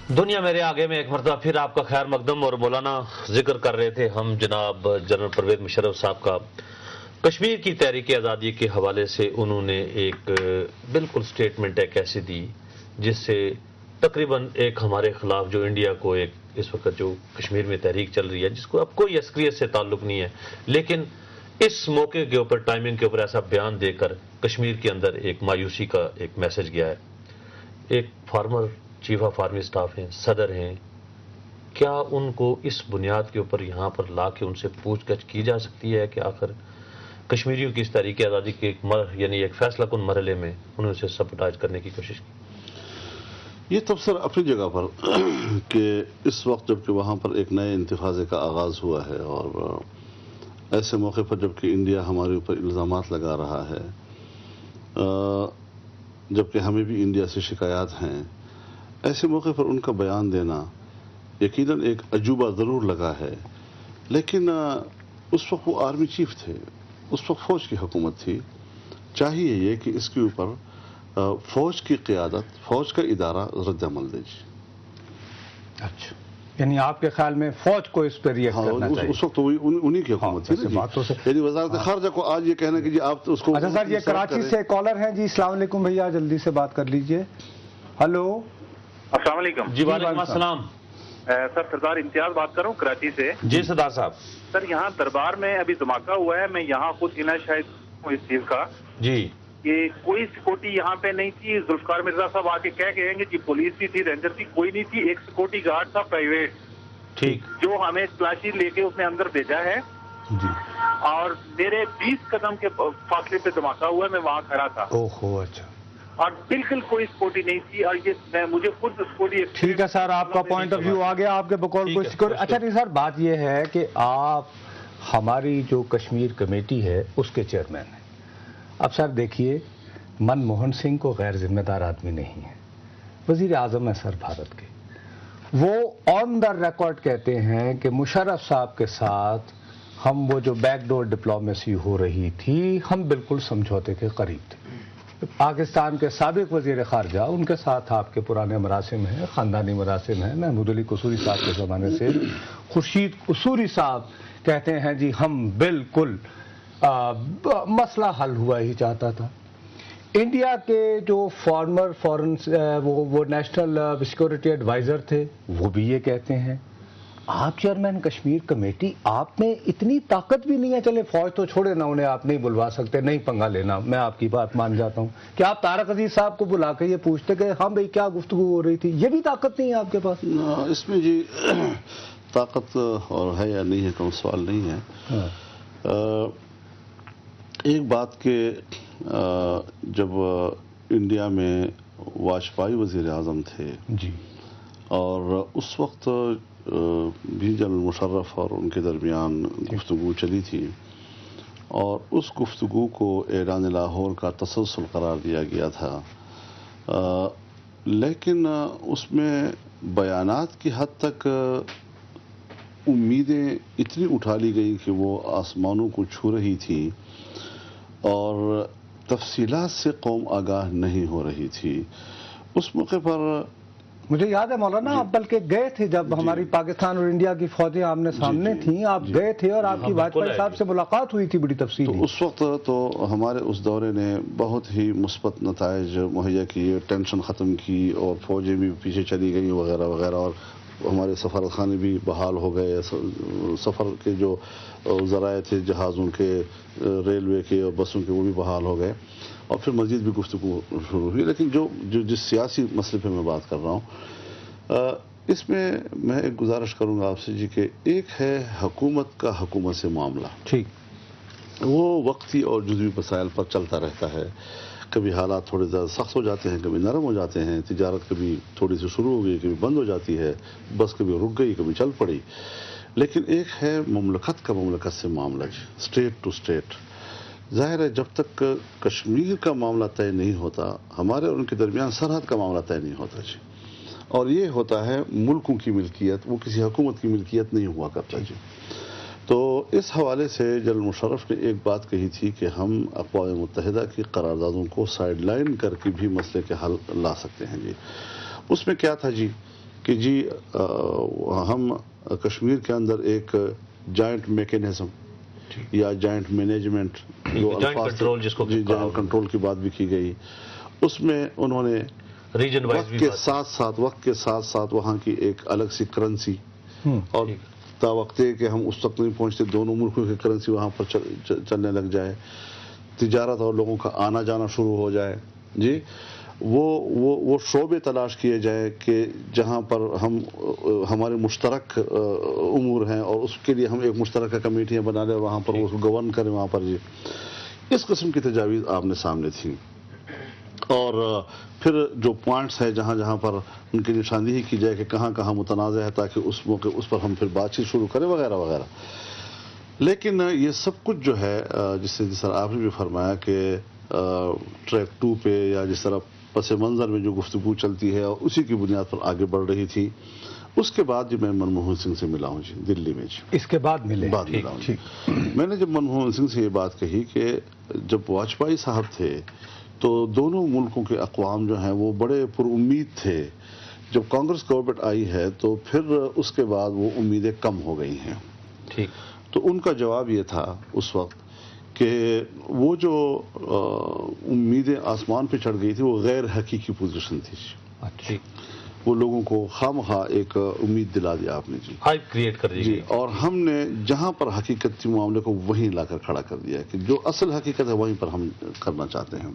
دنیا میرے آگے میں ایک مرتبہ پھر آپ کا خیر مقدم، اور مولانا ذکر کر رہے تھے ہم جناب جنرل پرویز مشرف صاحب کا کشمیر کی تحریک آزادی کے حوالے سے انہوں نے ایک بالکل سٹیٹمنٹ ایک ایسی دی جس سے تقریباً ایک ہمارے خلاف جو انڈیا کو ایک اس وقت جو کشمیر میں تحریک چل رہی ہے جس کو اب کوئی عسکریت سے تعلق نہیں ہے، لیکن اس موقع کے اوپر ٹائمنگ کے اوپر ایسا بیان دے کر کشمیر کے اندر ایک مایوسی کا ایک میسج گیا ہے. ایک farmer chief of army staff ہیں، صدر ہیں، کیا ان کو اس بنیاد کے اوپر یہاں پر لا کے ان سے پوچھ گچھ کی جا سکتی ہے کہ آخر کشمیریوں کی اس تحریک آزادی کے یعنی ایک فیصلہ کن مرحلے میں انہوں نے سبوٹاج کرنے کی کوشش کی؟ یہ تبصر اپنی جگہ پر کہ اس وقت جب کہ وہاں پر ایک نئے انتفاضے کا آغاز ہوا ہے اور ایسے موقع پر جب کہ انڈیا ہمارے اوپر الزامات لگا رہا ہے، جبکہ ہمیں بھی انڈیا سے شکایات ہیں، ایسے موقع پر ان کا بیان دینا یقیناً ایک عجوبہ ضرور لگا ہے. لیکن اس وقت وہ آرمی چیف تھے، اس وقت فوج کی حکومت تھی. چاہیے یہ کہ اس کے اوپر فوج کی قیادت، فوج کا ادارہ رد عمل دے. اچھا، یعنی آپ کے خیال میں فوج کو اس پر ریئیکٹ کرنا چاہیے؟ اس وقت تو انہی کی حکومت تھی. یعنی وزارت خارجہ کو آج یہ کہنا کہ جی آپ اس کو... اچھا سر، یہ کراچی سے کالر ہیں جی. السلام علیکم بھیا، جلدی سے بات کر لیجئے. ہلو، السلام علیکم. جی وعلیکم السلام. سر سردار امتیاز بات کر رہا ہوں کراچی سے. جی سردار صاحب. سر یہاں دربار میں ابھی دھماکہ ہوا ہے، میں یہاں خود انہیں شاید ہوں اس چیز کا جی کہ کوئی سیکورٹی یہاں پہ نہیں تھی. ذوالفقار مرزا صاحب آ کے کہہ گئے کہ جی پولیس بھی تھی، رینجر تھی، کوئی نہیں تھی. ایک سیکورٹی گارڈ تھا پرائیویٹ، ٹھیک، جو ہمیں تلاشی لے کے اس نے اندر بھیجا ہے. جی. اور میرے 20 قدم کے فاصلے پہ دھماکہ ہوا ہے، میں وہاں کھڑا تھا. اوہو، اچھا. اور بالکل کوئی سیکورٹی نہیں تھی. اور یہ مجھے خود سیکورٹی... ٹھیک ہے سر، آپ کا پوائنٹ آف ویو آ گیا. آپ کے بقول کوئی سیکورٹی... اچھا نہیں سر، بات یہ ہے کہ آپ ہماری جو کشمیر کمیٹی ہے اس کے چیئرمین ہیں. اب سر دیکھیے، منموہن سنگھ کو غیر ذمہ دار آدمی نہیں ہے، وزیر اعظم ہے سر بھارت کے. وہ آن دا ریکارڈ کہتے ہیں کہ مشرف صاحب کے ساتھ ہم وہ جو بیک ڈور ڈپلومیسی ہو رہی تھی، ہم بالکل سمجھوتے کے قریب تھے. پاکستان کے سابق وزیر خارجہ، ان کے ساتھ آپ کے پرانے مراسم ہیں، خاندانی مراسم ہیں. محمود علی قصوری صاحب کے زمانے سے خورشید قصوری صاحب کہتے ہیں جی ہم بالکل مسئلہ حل ہوا ہی چاہتا تھا. انڈیا کے جو فارمر فورن وہ نیشنل سیکورٹی ایڈوائزر تھے، وہ بھی یہ کہتے ہیں. آپ چیئرمین کشمیر کمیٹی، آپ میں اتنی طاقت بھی نہیں ہے. چلے فوج تو چھوڑے نا، انہیں آپ نہیں بلوا سکتے، نہیں پنگا لینا، میں آپ کی بات مان جاتا ہوں کہ آپ طارق عزیز صاحب کو بلا کے یہ پوچھتے کہ ہاں بھائی کیا گفتگو ہو رہی تھی. یہ بھی طاقت نہیں ہے آپ کے پاس. اس میں جی طاقت اور ہے یا نہیں ہے کوئی سوال نہیں ہے. ایک بات کہ جب انڈیا میں واجپئی وزیر اعظم تھے جی، اور اس وقت بھی جنرل مشرف اور ان کے درمیان گفتگو چلی تھی، اور اس گفتگو کو اعلان لاہور کا تسلسل قرار دیا گیا تھا. لیکن اس میں بیانات کی حد تک امیدیں اتنی اٹھا لی گئی کہ وہ آسمانوں کو چھو رہی تھی، اور تفصیلات سے قوم آگاہ نہیں ہو رہی تھی. اس موقع پر مجھے یاد ہے مولانا، آپ بلکہ گئے تھے جب ہماری پاکستان اور انڈیا کی فوجیں آمنے سامنے تھیں، آپ گئے تھے اور آپ کی واجپئی صاحب سے ملاقات ہوئی تھی بڑی تفصیلی. تو اس وقت تو ہمارے اس دورے نے بہت ہی مثبت نتائج مہیا کیے، ٹینشن ختم کی، اور فوجیں بھی پیچھے چلی گئیں وغیرہ وغیرہ، اور ہمارے سفارت خانے بھی بحال ہو گئے. سفر کے جو ذرائع تھے جہازوں کے، ریلوے کے اور بسوں کے، وہ بھی بحال ہو گئے، اور پھر مزید بھی گفتگو شروع ہوئی. لیکن جس سیاسی مسئلے پہ میں بات کر رہا ہوں، اس میں میں ایک گزارش کروں گا آپ سے جی کہ ایک ہے حکومت کا حکومت سے معاملہ. ٹھیک، وہ وقتی اور جزوی مسائل پر چلتا رہتا ہے. کبھی حالات تھوڑے زیادہ سخت ہو جاتے ہیں، کبھی نرم ہو جاتے ہیں. تجارت کبھی تھوڑی سی شروع ہو گئی، کبھی بند ہو جاتی ہے. بس کبھی رک گئی، کبھی چل پڑی. لیکن ایک ہے مملکت کا مملکت سے معاملہ جی، اسٹیٹ ٹو اسٹیٹ. ظاہر ہے جب تک کشمیر کا معاملہ طے نہیں ہوتا، ہمارے اور ان کے درمیان سرحد کا معاملہ طے نہیں ہوتا جی. اور یہ ہوتا ہے ملکوں کی ملکیت، وہ کسی حکومت کی ملکیت نہیں ہوا کرتا جی. تو اس حوالے سے جنرل مشرف نے ایک بات کہی تھی کہ ہم اقوام متحدہ کی قراردادوں کو سائیڈ لائن کر کے بھی مسئلے کے حل لا سکتے ہیں جی. اس میں کیا تھا جی کہ جی ہم کشمیر کے اندر ایک جوائنٹ میکینزم یا جوائنٹ مینجمنٹ جو الفاظ جی جوائنٹ کنٹرول کی بات بھی کی گئی، اس میں انہوں نے ریجن وائز بھی وقت کے ساتھ ساتھ وہاں کی ایک الگ سی کرنسی، اور تا وقت کہ ہم اس تک نہیں پہنچتے دونوں ملکوں کی کرنسی وہاں پر چلنے لگ جائے، تجارت اور لوگوں کا آنا جانا شروع ہو جائے، جی وہ شعبے تلاش کیے جائیں کہ جہاں پر ہمارے مشترک امور ہیں اور اس کے لیے ہم ایک مشترکہ کمیٹیاں بنا لیں اور وہاں پر اس کو گورن کریں وہاں پر، جی اس قسم کی تجاویز آپ نے سامنے تھی۔ اور پھر جو پوائنٹس ہیں جہاں جہاں پر ان کی نشاندہی کی جائے کہ کہاں کہاں متنازع ہے تاکہ اس موقع اس پر ہم پھر بات چیت شروع کریں وغیرہ وغیرہ۔ لیکن یہ سب کچھ جو ہے جس طرح آپ نے بھی فرمایا کہ ٹریک 2 پہ یا جس طرح پس منظر میں جو گفتگو چلتی ہے اور اسی کی بنیاد پر آگے بڑھ رہی تھی، اس کے بعد جب میں منموہن سنگھ سے ملا ہوں جی دلی میں، جی اس کے بعد ملا ہوں جی، میں نے جب منموہن سنگھ سے یہ بات کہی کہ جب واجپئی صاحب تھے تو دونوں ملکوں کے اقوام جو ہیں وہ بڑے پر امید تھے، جب کانگریس گورنمنٹ آئی ہے تو پھر اس کے بعد وہ امیدیں کم ہو گئی ہیں۔ ٹھیک، تو ان کا جواب یہ تھا اس وقت کہ وہ جو امیدیں آسمان پہ چڑھ گئی تھی وہ غیر حقیقی پوزیشن تھی، ٹھیک، وہ لوگوں کو خواہ ایک امید دلا دیا آپ نے، جی ہائپ کریٹ کر دی جی، اور ہم نے جہاں پر حقیقت تھی معاملے کو وہیں لا کر کھڑا کر دیا کہ جو اصل حقیقت ہے وہیں پر ہم کرنا چاہتے ہیں۔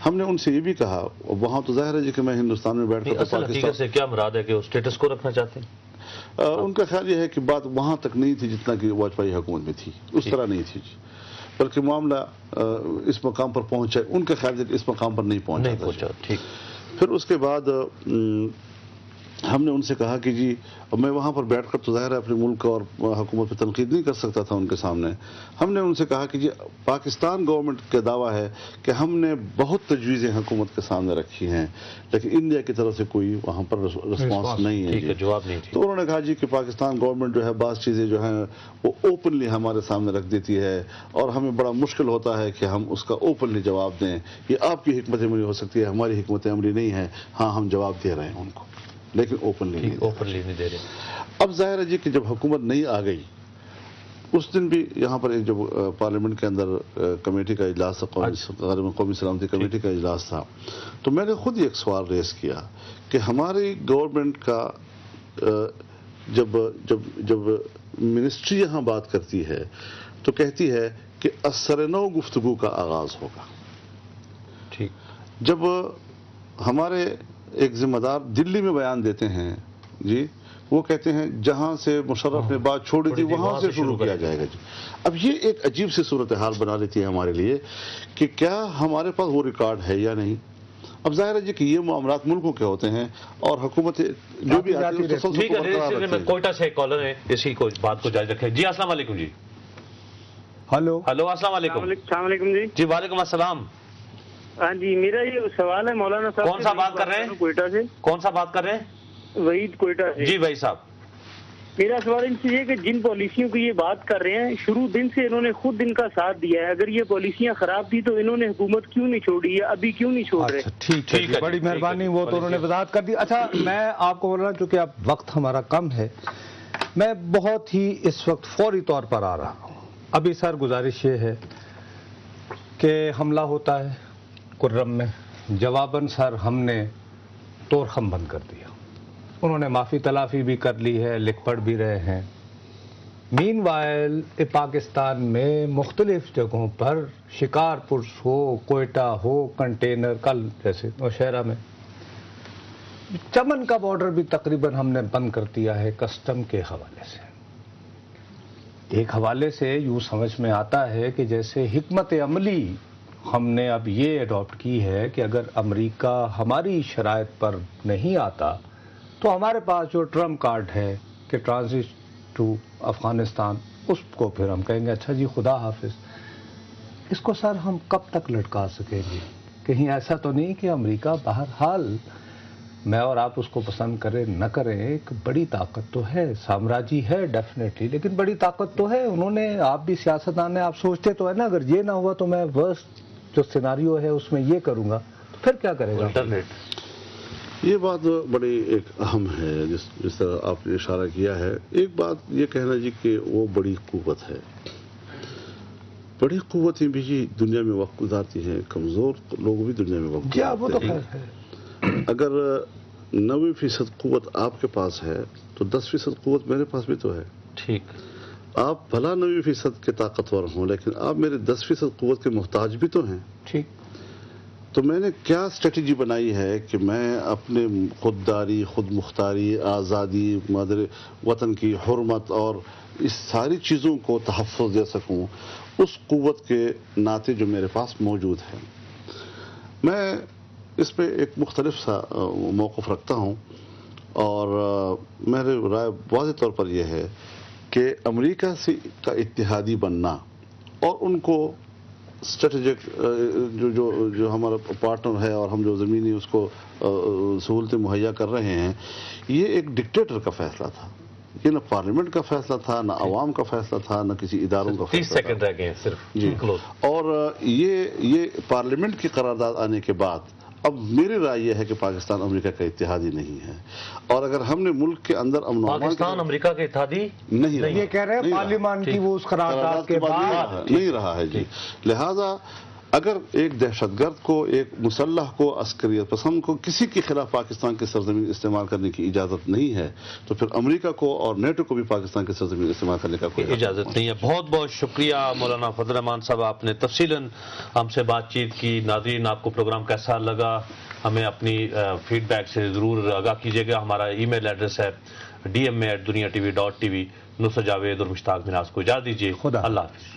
ہم نے ان سے یہ بھی کہا، وہاں تو ظاہر ہے جی کہ میں ہندوستان میں بیٹھ کر اصل حقیقت سے کیا مراد ہے کہ وہ اسٹیٹس کو رکھنا چاہتے ہیں؟ ان کا خیال یہ ہے کہ بات وہاں تک نہیں تھی جتنا کہ واجپئی حکومت میں تھی، اس طرح نہیں تھی جی، بلکہ معاملہ اس مقام پر پہنچا، ان کا خیال ہے کہ اس مقام پر نہیں پہنچا۔ ٹھیک، پھر اس کے بعد ہم نے ان سے کہا کہ جی میں وہاں پر بیٹھ کر تو ظاہر ہے اپنے ملک اور حکومت پہ تنقید نہیں کر سکتا تھا ان کے سامنے۔ ہم نے ان سے کہا کہ جی پاکستان گورنمنٹ کا دعویٰ ہے کہ ہم نے بہت تجویزیں حکومت کے سامنے رکھی ہیں لیکن انڈیا کی طرف سے کوئی وہاں پر رسپانس نہیں ہے، جی جواب نہیں۔ تو انہوں نے کہا جی کہ پاکستان گورنمنٹ جو ہے بعض چیزیں جو ہیں وہ اوپنلی ہمارے سامنے رکھ دیتی ہے اور ہمیں بڑا مشکل ہوتا ہے کہ ہم اس کا اوپنلی جواب دیں، یہ آپ کی حکمت عملی ہو سکتی ہے، ہماری حکمت عملی نہیں ہے، ہاں ہم جواب دے رہے ہیں ان کو لیکن اوپنلی نہیں دے رہے۔ اب ظاہر ہے جی کہ جب حکومت نہیں آ گئی، اس دن بھی یہاں پر ایک جب پارلیمنٹ کے اندر کمیٹی کا اجلاس تھا، قومی سلامتی کمیٹی کا اجلاس تھا، تو میں نے خود ہی ایک سوال ریز کیا کہ ہماری گورنمنٹ کا جب منسٹری یہاں بات کرتی ہے تو کہتی ہے کہ اثر نو گفتگو کا آغاز ہوگا، ٹھیک، جب ہمارے ایک ذمہ دار دلی میں بیان دیتے ہیں جی وہ کہتے ہیں جہاں سے مشرف نے بات چھوڑی تھی وہاں سے شروع کیا جائے گا، جی اب یہ ایک عجیب سی صورتحال بنا لیتی ہے ہمارے لیے کہ کیا ہمارے پاس وہ ریکارڈ ہے یا نہیں۔ اب ظاہر ہے جی کہ یہ معاملات ملکوں کے ہوتے ہیں اور حکومت جو بھی آتی ہے کوئٹہ سے کالر ہے، اسی کو بات کو جاری رکھیں۔ جی السلام علیکم۔ جی ہلو السلام علیکم۔ السلام علیکم جی۔ جی وعلیکم السلام۔ ہاں جی، میرا یہ سوال ہے مولانا صاحب، کون سا بات کر رہے ہیں؟ کوئٹہ سے۔ کون سا بات کر رہے ہیں؟ وحید کوئٹہ سے۔ جی بھائی صاحب، میرا سوال ان سے یہ کہ جن پالیسیوں کی یہ بات کر رہے ہیں شروع دن سے انہوں نے خود ان کا ساتھ دیا ہے، اگر یہ پالیسیاں خراب تھی تو انہوں نے حکومت کیوں نہیں چھوڑی ہے، ابھی کیوں نہیں چھوڑ رہے؟ ٹھیک ہے، بڑی مہربانی، وہ تو انہوں نے وضاحت کر دی۔ اچھا میں آپ کو بول رہا ہوں چونکہ اب وقت ہمارا کم ہے، میں بہت ہی اس وقت فوری طور پر آ رہا ہوں۔ ابھی سر گزارش یہ ہے کہ حملہ ہوتا ہے کرم میں، جواباً سر ہم نے طورخم بند کر دیا، انہوں نے معافی تلافی بھی کر لی ہے، لکھ پڑھ بھی رہے ہیں۔ مین وائل پاکستان میں مختلف جگہوں پر شکارپور ہو، کوئٹہ ہو، کنٹینر کل جیسے نوشہرہ میں، چمن کا بارڈر بھی تقریباً ہم نے بند کر دیا ہے کسٹم کے حوالے سے۔ ایک حوالے سے یوں سمجھ میں آتا ہے کہ جیسے حکمت عملی ہم نے اب یہ اڈاپٹ کی ہے کہ اگر امریکہ ہماری شرائط پر نہیں آتا تو ہمارے پاس جو ٹرمپ کارڈ ہے کہ ٹرانزٹ ٹو افغانستان، اس کو پھر ہم کہیں گے اچھا جی خدا حافظ۔ اس کو سر ہم کب تک لٹکا سکیں گے؟ کہیں ایسا تو نہیں کہ امریکہ بہرحال میں اور آپ اس کو پسند کریں نہ کریں ایک بڑی طاقت تو ہے، سامراجی ہے ڈیفینیٹلی، لیکن بڑی طاقت تو ہے۔ انہوں نے، آپ بھی سیاستدان ہیں، آپ سوچتے تو ہے نا اگر یہ نہ ہوا تو میں ورسٹ جو سیناریو ہے اس میں یہ کروں گا، تو پھر کیا کرے گا؟ یہ بات بڑی ایک اہم ہے جس طرح آپ نے اشارہ کیا ہے. ایک بات یہ کہنا جی کہ وہ بڑی قوت ہے. بڑی قوتیں بھی جی دنیا میں وقت گزارتی ہیں, کمزور لوگ بھی دنیا میں وقت گزارتے ہیں. اگر 90% قوت آپ کے پاس ہے تو 10% قوت میرے پاس بھی تو ہے. ٹھیک. آپ بھلا 90% کے طاقتور ہوں لیکن آپ میرے 10% قوت کے محتاج بھی تو ہیں. ٹھیک. تو میں نے کیا اسٹریٹجی بنائی ہے کہ میں اپنے خودداری, خود مختاری, آزادی, مادر وطن کی حرمت اور اس ساری چیزوں کو تحفظ دے سکوں اس قوت کے ناطے جو میرے پاس موجود ہے. میں اس پہ ایک مختلف سا موقف رکھتا ہوں اور میرے رائے واضح طور پر یہ ہے کہ امریکہ سے کا اتحادی بننا اور ان کو اسٹریٹجک جو ہمارا پارٹنر ہے اور ہم جو زمینی اس کو سہولتیں مہیا کر رہے ہیں, یہ ایک ڈکٹیٹر کا فیصلہ تھا. یہ نہ پارلیمنٹ کا فیصلہ تھا, نہ عوام کا فیصلہ تھا, نہ کسی اداروں کا فیصلہ 30 سیکنڈ رہ گئے صرف. جی. اور یہ پارلیمنٹ کی قرارداد آنے کے بعد اب میری رائے یہ ہے کہ پاکستان امریکہ کا اتحادی نہیں ہے. اور اگر ہم نے ملک کے اندر امن و امان پاکستان امریکہ کا اتحادی نہیں رہا, یہ کہہ رہے ہیں پارلیمان کی وہ اس قرارداد کے بعد نہیں رہا ہے جی. لہذا اگر ایک دہشت گرد کو, ایک مسلح کو, عسکریت پسند کو کسی کے خلاف پاکستان کی سرزمین استعمال کرنے کی اجازت نہیں ہے تو پھر امریکہ کو اور نیٹو کو بھی پاکستان کی سرزمین استعمال کرنے کا کوئی اجازت نہیں ہے. بہت بہت شکریہ مولانا فضل الرحمان صاحب, آپ نے تفصیلاً ہم سے بات چیت کی. ناظرین, آپ کو پروگرام کیسا لگا ہمیں اپنی فیڈ بیک سے ضرور آگاہ کیجیے گا. ہمارا ای میل ایڈریس ہے dma@duniatv.tv. نصرت جاوید اور مشتاق مناز کو اجازت دیجیے. اللہ حافظ.